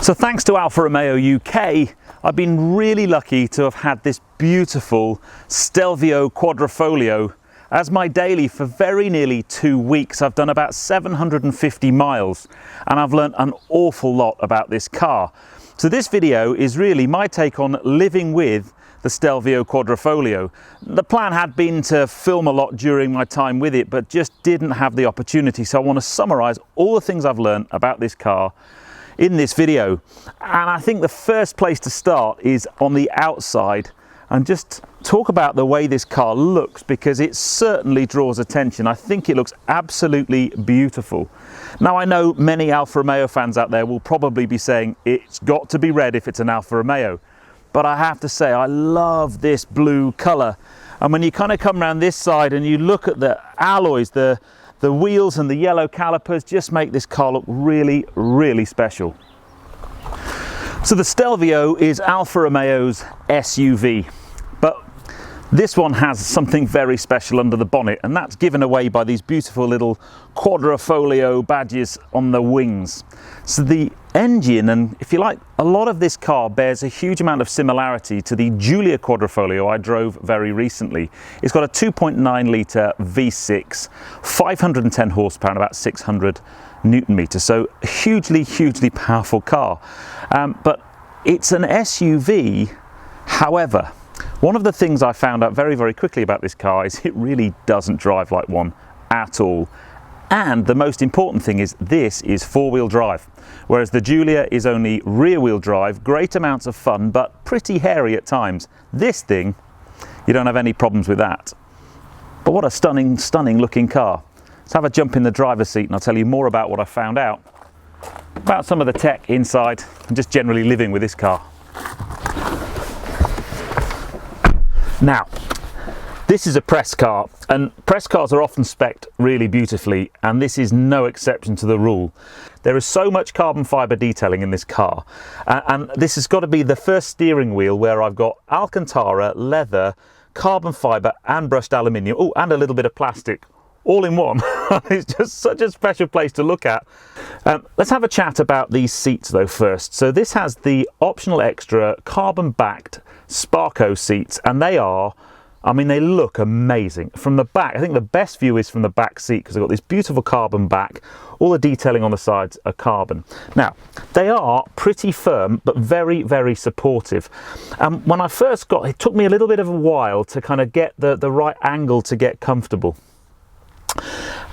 So thanks to Alfa Romeo UK, I've been really lucky to have had this beautiful Stelvio Quadrifoglio as my daily for very nearly 2 weeks. I've done about 750 miles and I've learnt an awful lot about this car. So this video is really my take on living with the Stelvio Quadrifoglio. The plan had been to film a lot during my time with it, but just didn't have the opportunity. So I want to summarise all the things I've learnt about this car in this video. And I think the first place to start is on the outside and just talk about the way this car looks, because it certainly draws attention. I think it looks absolutely beautiful. Now, I know many Alfa Romeo fans out there will probably be saying it's got to be red if it's an Alfa Romeo, but I have to say I love this blue colour. And when you kind of come around this side and you look at the alloys, the wheels and the yellow calipers just make this car look really, really special. So the Stelvio is Alfa Romeo's SUV, but this one has something very special under the bonnet, and that's given away by these beautiful little Quadrifoglio badges on the wings. So the engine, and if you like, a lot of this car bears a huge amount of similarity to the Giulia Quadrifoglio I drove very recently. It's got a 2.9 litre V6, 510 horsepower and about 600 Newton meters, so a hugely powerful car. But it's an SUV. However, one of the things I found out very quickly about this car is it really doesn't drive like one at all. And the most important thing is this is four-wheel drive, whereas the Giulia is only rear-wheel drive. Great amounts of fun, but pretty hairy at times. This thing, you don't have any problems with that. But what a stunning looking car. Let's have a jump in the driver's seat and I'll tell you more about what I found out about some of the tech inside and just generally living with this car. Now, this is a press car, and press cars are often spec'd really beautifully, and this is no exception to the rule. There is so much carbon fibre detailing in this car, and this has got to be the first steering wheel where I've got Alcantara, leather, carbon fibre and brushed aluminium, oh, and a little bit of plastic, all in one. It's just such a special place to look at. Let's have a chat about these seats though first. So this has the optional extra carbon backed Sparco seats, and they are, I mean, they look amazing. From the back, I think the best view is from the back seat because they've got this beautiful carbon back. All the detailing on the sides are carbon. Now, they are pretty firm, but very supportive. When I first got, it took me a little bit of a while to kind of get the right angle to get comfortable.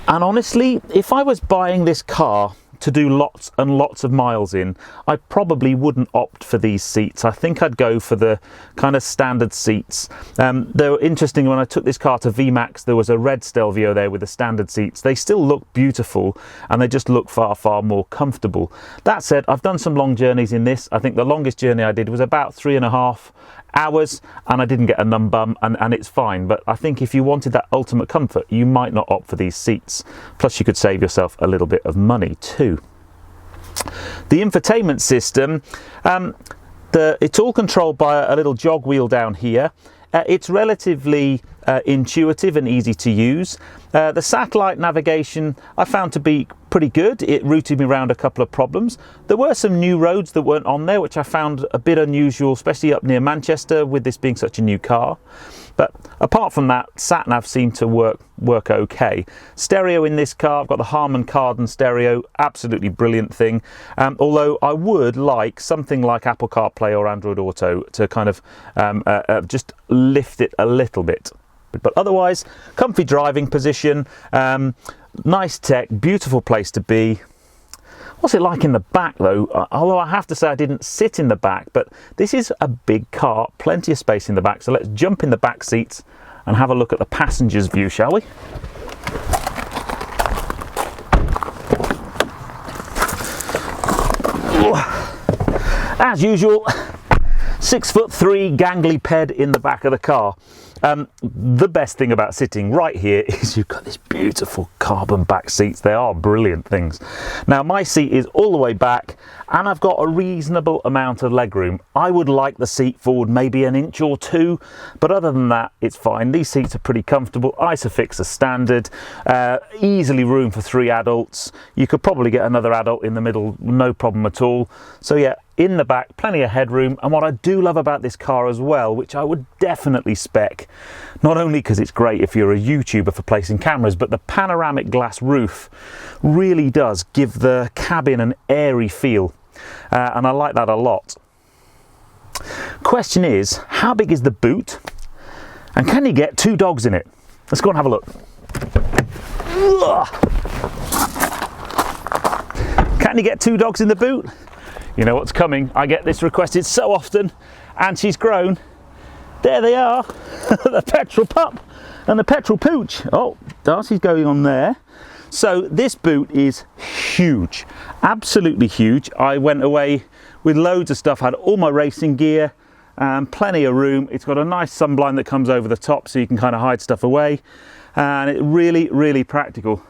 And honestly, if I was buying this car to do lots and lots of miles in, I probably wouldn't opt for these seats. I think I'd go for the kind of standard seats. They were interesting. When I took this car to VMAX, there was a red Stelvio there with the standard seats. They still look beautiful and they just look far more comfortable. That said, I've done some long journeys in this. I think the longest journey I did was about 3.5 hours and I didn't get a numb bum, and it's fine. But I think if you wanted that ultimate comfort, you might not opt for these seats. Plus you could save yourself a little bit of money too. The infotainment system, it's all controlled by a little jog wheel down here. It's relatively intuitive and easy to use. The satellite navigation I found to be pretty good. It routed me around a couple of problems. There were some new roads that weren't on there, which I found a bit unusual, especially up near Manchester with this being such a new car. But apart from that, sat-nav seemed to work okay. Stereo in this car, I've got the Harman Kardon stereo, absolutely brilliant thing. Although I would like something like Apple CarPlay or Android Auto to kind of just lift it a little bit. But otherwise, comfy driving position, nice tech, beautiful place to be. What's it like in the back though? Although I have to say I didn't sit in the back, but this is a big car, plenty of space in the back. So let's jump in the back seats and have a look at the passenger's view, shall we? As usual, 6'3" gangly ped in the back of the car. The best thing about sitting right here is you've got this beautiful carbon back seats. They are brilliant things. Now my seat is all the way back and I've got a reasonable amount of legroom. I would like the seat forward maybe an inch or two, but other than that it's fine. These seats are pretty comfortable. Isofix are standard, easily room for 3 adults. You could probably get another adult in the middle, no problem at all. So yeah, in the back, plenty of headroom. And what I do love about this car as well, which I would definitely spec, not only because it's great if you're a YouTuber for placing cameras, but the panoramic glass roof really does give the cabin an airy feel. And I like that a lot. Question is, how big is the boot? And can you get 2 dogs in it? Let's go and have a look. Can you get 2 dogs in the boot? You know what's coming. I get this requested so often, and she's grown. There they are, the Petrol pup and the Petrol pooch. Oh, Darcy's going on there. So this boot is huge, absolutely huge. I went away with loads of stuff, had all my racing gear, plenty of room. It's got a nice sunblind that comes over the top so you can kind of hide stuff away, and it's really, really practical.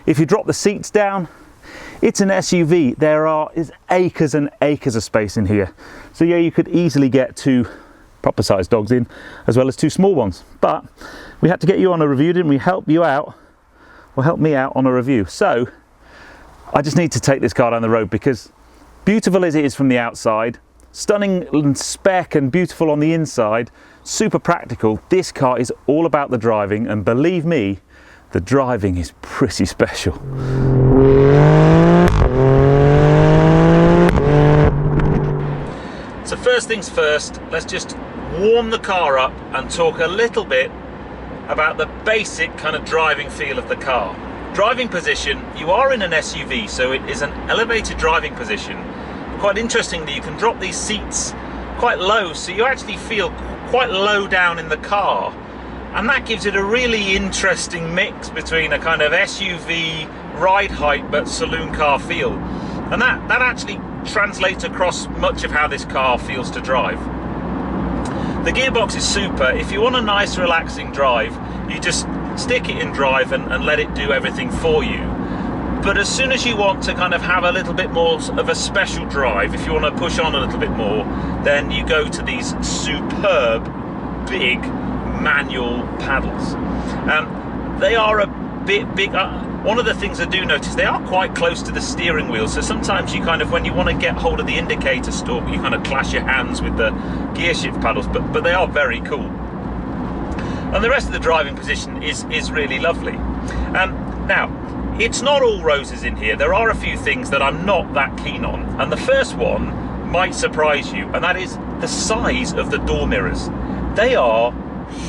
If you drop the seats down, it's an SUV. There is acres and acres of space in here. So yeah, you could easily get 2 proper sized dogs in, as well as 2 small ones. But we had to get you on a review, didn't we? Help you out, or help me out on a review. So I just need to take this car down the road, because beautiful as it is from the outside, stunning and spec and beautiful on the inside, super practical, this car is all about the driving, and believe me, the driving is pretty special. So first things first, let's just warm the car up and talk a little bit about the basic kind of driving feel of the car. Driving position, you are in an SUV, so it is an elevated driving position. Quite interestingly, you can drop these seats quite low, so you actually feel quite low down in the car, and that gives it a really interesting mix between a kind of SUV ride height but saloon car feel, and that actually translates across much of how this car feels to drive. The gearbox is super. If you want a nice relaxing drive, you just stick it in drive and let it do everything for you. But as soon as you want to kind of have a little bit more of a special drive, if you want to push on a little bit more, then you go to these superb big manual paddles. They are a bit big. One of the things I do notice, they are quite close to the steering wheel, so sometimes you kind of, when you want to get hold of the indicator stalk, you kind of clash your hands with the gear shift paddles, but they are very cool. And the rest of the driving position is really lovely. Now, it's not all roses in here. There are a few things that I'm not that keen on, and the first one might surprise you, and that is the size of the door mirrors. They are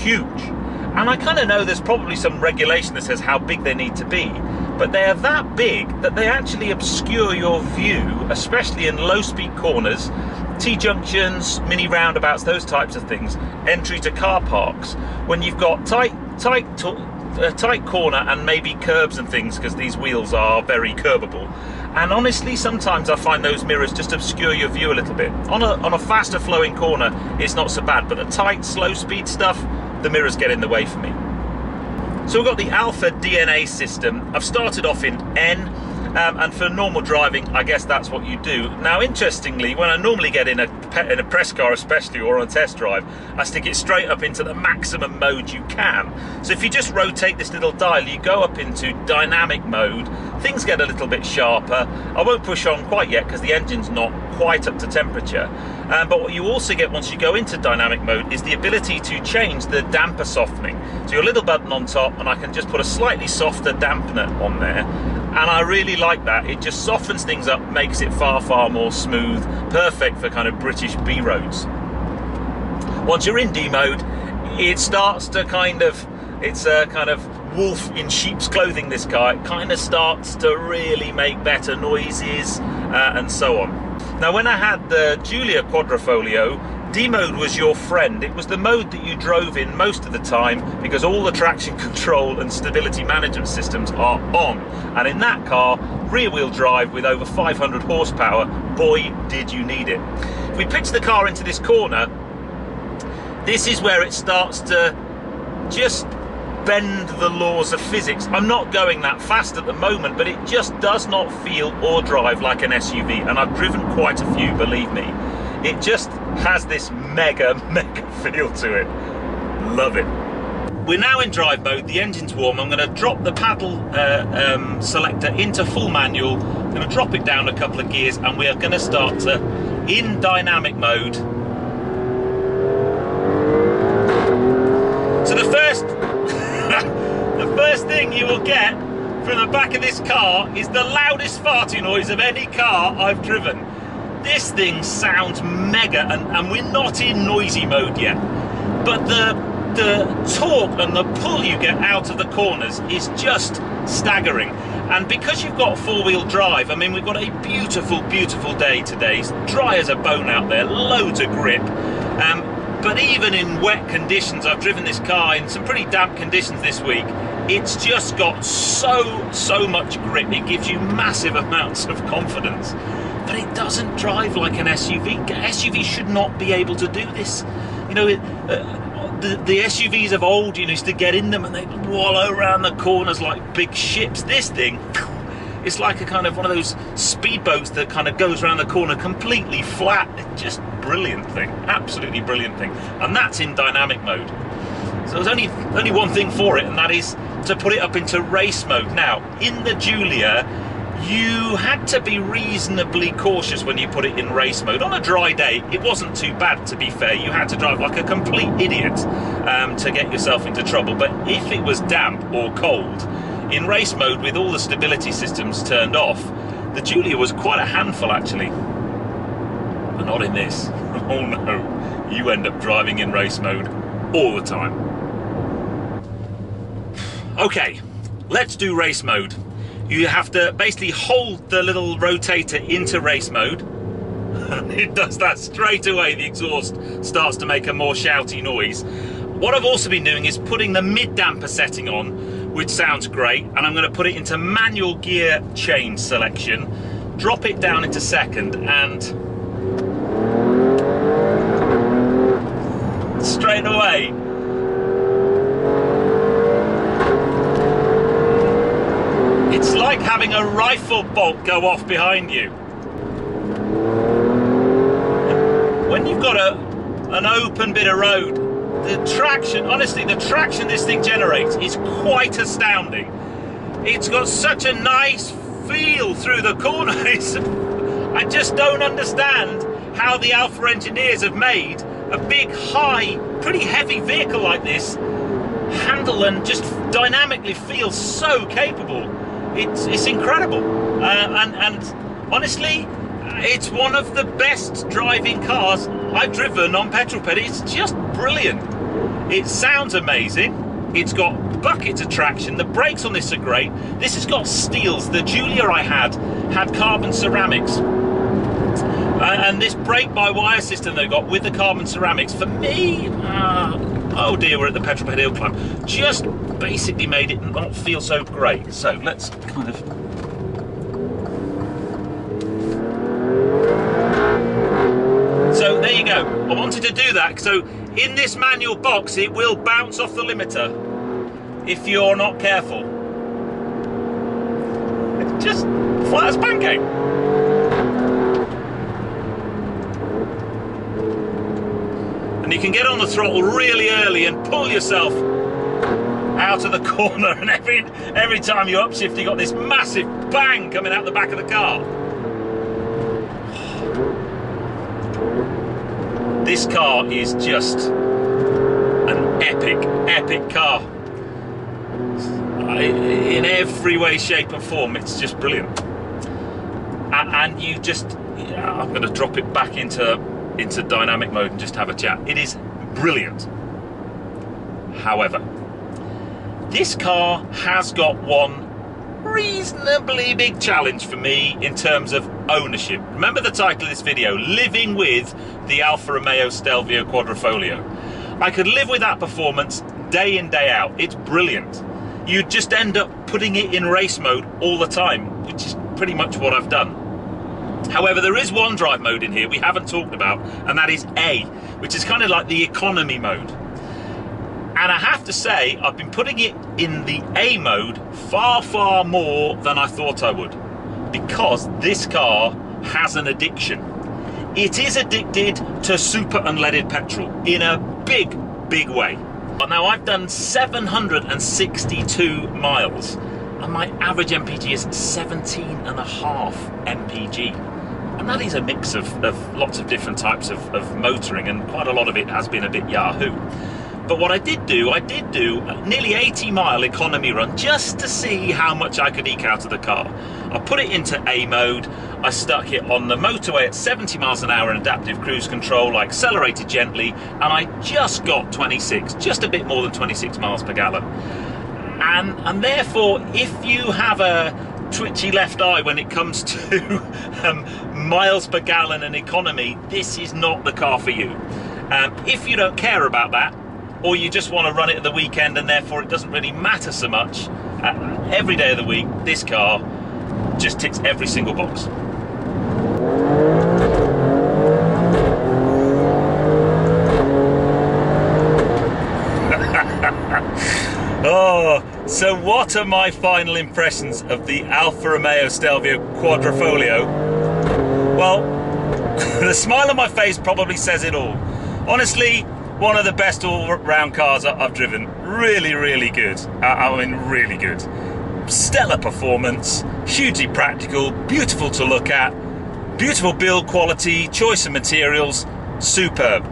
huge. And I kind of know there's probably some regulation that says how big they need to be, but they are that big that they actually obscure your view, especially in low-speed corners, T-junctions, mini roundabouts, those types of things, entry to car parks, when you've got tight corner and maybe curbs and things, because these wheels are very curbable. And honestly, sometimes I find those mirrors just obscure your view a little bit. On a faster flowing corner, it's not so bad, but the tight, slow speed stuff, the mirrors get in the way for me. So we've got the Alfa DNA system. I've started off in N, and for normal driving, I guess that's what you do. Now, interestingly, when I normally get in a press car especially, or on a test drive, I stick it straight up into the maximum mode you can. So if you just rotate this little dial, you go up into dynamic mode, things get a little bit sharper. I won't push on quite yet because the engine's not quite up to temperature. But what you also get once you go into dynamic mode is the ability to change the damper softening. So your little button on top, and I can just put a slightly softer dampener on there. And I really like that. It just softens things up, makes it far, far more smooth, perfect for kind of British B roads. Once you're in D mode, it starts to kind of, it's a kind of wolf in sheep's clothing, this car. It kind of starts to really make better noises and so on. Now, when I had the Giulia Quadrifoglio, D mode was your friend. It was the mode that you drove in most of the time because all the traction control and stability management systems are on. And in that car, rear wheel drive with over 500 horsepower, boy, did you need it. If we pitch the car into this corner, this is where it starts to just bend the laws of physics. I'm not going that fast at the moment, but it just does not feel or drive like an SUV. And I've driven quite a few, believe me. It just has this mega feel to it. Love it. We're now in drive mode, the engine's warm. I'm going to drop the paddle selector into full manual. I'm going to drop it down a couple of gears, and we are going to start to in dynamic mode. So the first the first thing you will get from the back of this car is the loudest farting noise of any car I've driven. This thing sounds mega, and we're not in noisy mode yet, but the torque and the pull you get out of the corners is just staggering. And because you've got four-wheel drive, I mean, we've got a beautiful, beautiful day today. It's dry as a bone out there, loads of grip. But even in wet conditions, I've driven this car in some pretty damp conditions this week, it's just got so much grip. It gives you massive amounts of confidence. But it doesn't drive like an SUV. SUV should not be able to do this. You know, the SUVs of old, you used to get in them and they'd wallow around the corners like big ships. This thing, it's like a kind of one of those speedboats that kind of goes around the corner completely flat. It's just brilliant thing, absolutely brilliant thing. And that's in dynamic mode. So there's only one thing for it, and that is to put it up into race mode. Now, in the Giulia, you had to be reasonably cautious when you put it in race mode. On a dry day, it wasn't too bad, to be fair. You had to drive like a complete idiot to get yourself into trouble. But if it was damp or cold, in race mode with all the stability systems turned off, the Giulia was quite a handful actually. But not in this. Oh no, you end up driving in race mode all the time. Okay, let's do race mode. You have to basically hold the little rotator into race mode, and it does that straight away. The exhaust starts to make a more shouty noise. What I've also been doing is putting the mid damper setting on, which sounds great, and I'm going to put it into manual gear change selection, drop it down into second, and straight away it's like having a rifle bolt go off behind you. When you've got an open bit of road, the traction, honestly, the traction this thing generates is quite astounding. It's got such a nice feel through the corners. I just don't understand how the Alfa engineers have made a big, high, pretty heavy vehicle like this handle and just dynamically feel so capable. It's incredible, and honestly, it's one of the best driving cars I've driven on petrol pedal. It's just brilliant. It sounds amazing. It's got buckets of traction. The brakes on this are great. This has got steels. The Giulia I had carbon ceramics, and this brake-by-wire system they got with the carbon ceramics, for me, oh dear, we're at the Petrol hill climb, just basically made it not feel so great. So let's kind of so there you go. I wanted to do that. So in this manual box it will bounce off the limiter if you're not careful. It's just flat as pancake. And you can get on the throttle really early and pull yourself out of the corner, and every time you upshift, you got this massive bang coming out the back of the car. This car is just an epic car. In every way, shape and form, it's just brilliant. And you just, I'm going to drop it back into dynamic mode and just have a chat. It is brilliant. However, this car has got one reasonably big challenge for me in terms of ownership. Remember the title of this video, Living with the Alfa Romeo Stelvio Quadrifoglio. I could live with that performance day in, day out. It's brilliant. You just end up putting it in race mode all the time, which is pretty much what I've done. However, there is one drive mode in here we haven't talked about, and that is A, which is kind of like the economy mode. And I have to say, I've been putting it in the A mode far more than I thought I would, because this car has an addiction. It is addicted to super unleaded petrol in a big way. But now I've done 762 miles, and my average MPG is 17.5 MPG. I and that is a mix of lots of different types of motoring, and quite a lot of it has been a bit Yahoo. But what I did do a nearly 80-mile economy run just to see how much I could eke out of the car. I put it into A mode, I stuck it on the motorway at 70 miles an hour in adaptive cruise control, I accelerated gently, and I just got 26, just a bit more than 26 miles per gallon. And therefore, if you have a twitchy left eye when it comes to miles per gallon and economy, this is not the car for you. If you don't care about that, or you just want to run it at the weekend and therefore it doesn't really matter so much, every day of the week, this car just ticks every single box. Oh, so what are my final impressions of the Alfa Romeo Stelvio Quadrifoglio? Well, the smile on my face probably says it all. Honestly, one of the best all-round cars I've driven. Really, really good. I mean, really good. Stellar performance, hugely practical, beautiful to look at, beautiful build quality, choice of materials, superb.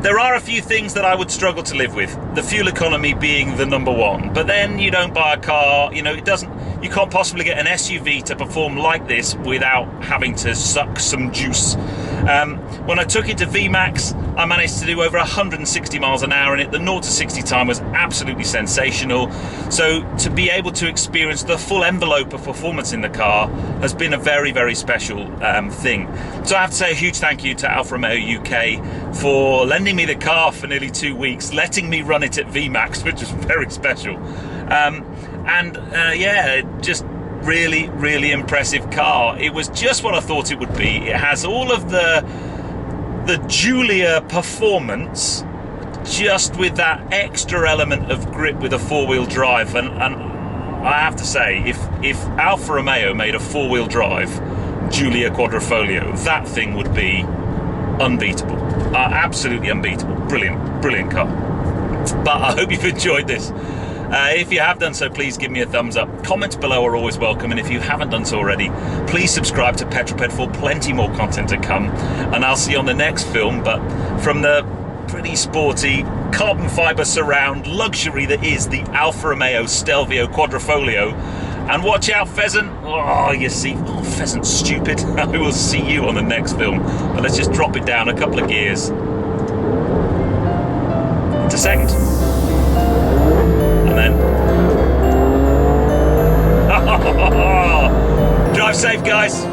There are a few things that I would struggle to live with, the fuel economy being the number one. But then you don't buy a car, you know, you can't possibly get an SUV to perform like this without having to suck some juice. When I took it to VMAX, I managed to do over 160 miles an hour in it. The 0 to 60 time was absolutely sensational. So to be able to experience the full envelope of performance in the car has been a very, very special thing. So I have to say a huge thank you to Alfa Romeo UK for lending me the car for nearly 2 weeks, letting me run it at VMAX, which was very special. Yeah, just really, really impressive car. It was just what I thought it would be. It has all of the Giulia performance, just with that extra element of grip with a four-wheel drive. And I have to say, if Alfa Romeo made a four-wheel drive Giulia Quadrifoglio, that thing would be unbeatable. Absolutely unbeatable. Brilliant, brilliant car. But I hope you've enjoyed this. If you have done so, please give me a thumbs up. Comments below are always welcome, and if you haven't done so already, please subscribe to Petrol for plenty more content to come, and I'll see you on the next film. But from the pretty sporty carbon fibre surround luxury that is the Alfa Romeo Stelvio Quadrifoglio, and watch out, pheasant. Oh, you see, oh, pheasant's stupid. I will see you on the next film. But let's just drop it down a couple of gears into second. And then drive safe, guys.